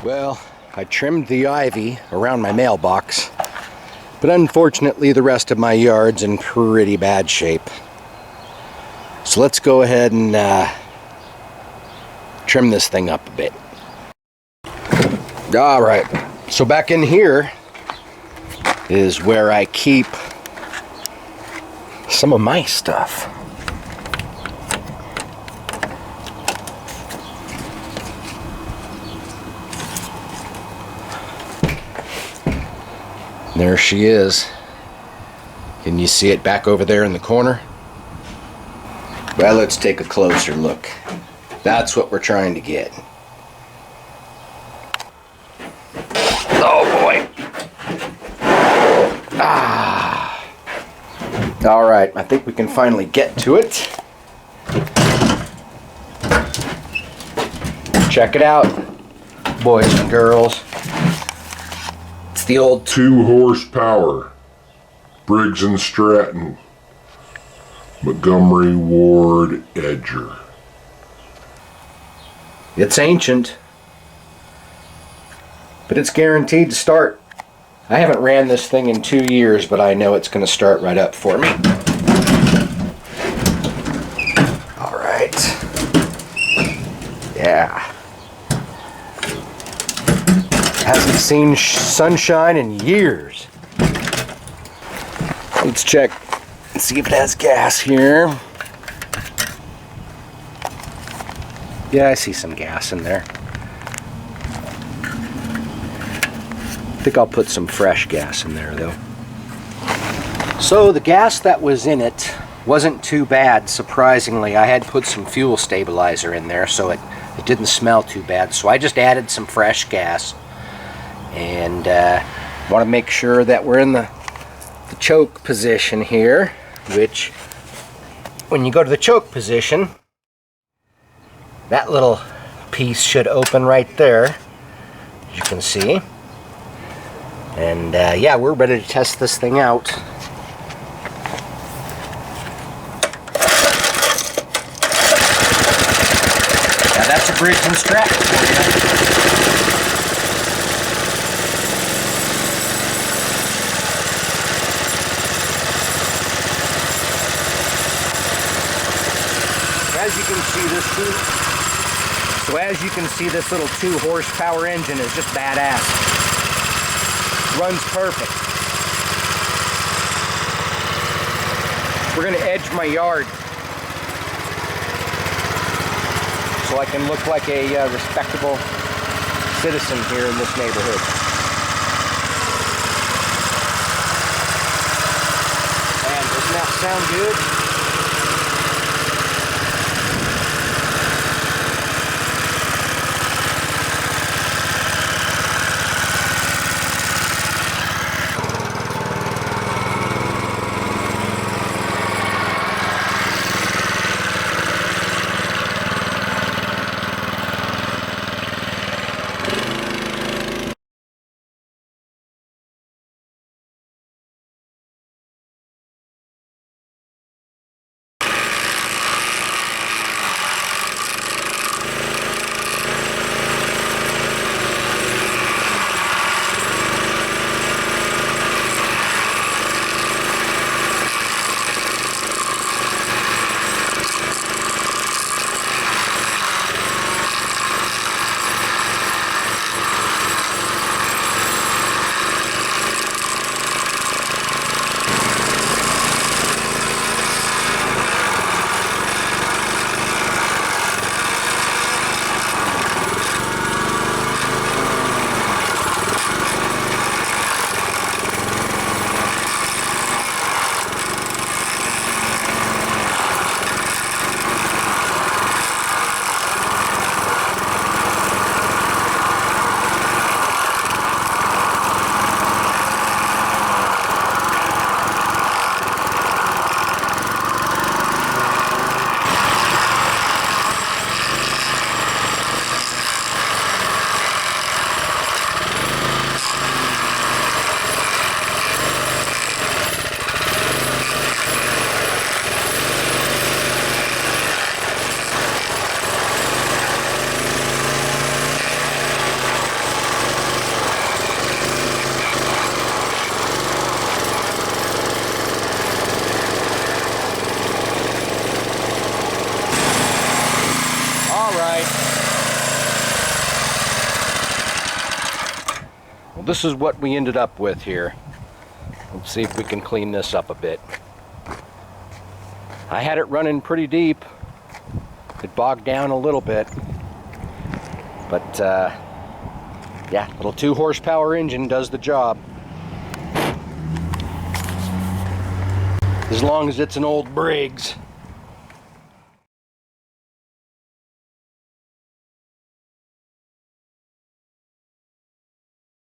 Well, I trimmed the ivy around my mailbox, but unfortunately the rest of my yard's in pretty bad shape. So let's go ahead and trim this thing up a bit. Alright, so back in here is where I keep some of my stuff. There she is. Can you see it back over there in the corner? Well, let's take a closer look. That's what we're trying to get. Oh boy. All right, I think we can finally get to it. Check it out, boys and girls. It's the old 2 horsepower Briggs and Stratton Montgomery Ward Edger. It's ancient, but it's guaranteed to start. I haven't ran this thing in 2 years, but I know it's going to start right up for me. All right. Yeah. Hasn't seen sunshine in years. Let's check and see if it has gas here. Yeah, I see some gas in there. I think I'll put some fresh gas in there though. So the gas that was in it wasn't too bad, surprisingly. I had put some fuel stabilizer in there so it didn't smell too bad. So I just added some fresh gas. And want to make sure that we're in the choke position here, which when you go to the choke position, that little piece should open right there, as you can see. And yeah, we're ready to test this thing out. Now that's a Briggs and Stratton for you. As you can see, this little 2 horsepower engine is just badass. Runs perfect. We're going to edge my yard so I can look like a respectable citizen here in this neighborhood. And doesn't that sound good? Well, this is what we ended up with here. Let's see if we can clean this up a bit. I had it running pretty deep. It bogged down a little bit. But yeah, little 2 horsepower engine does the job. As long as it's an old Briggs.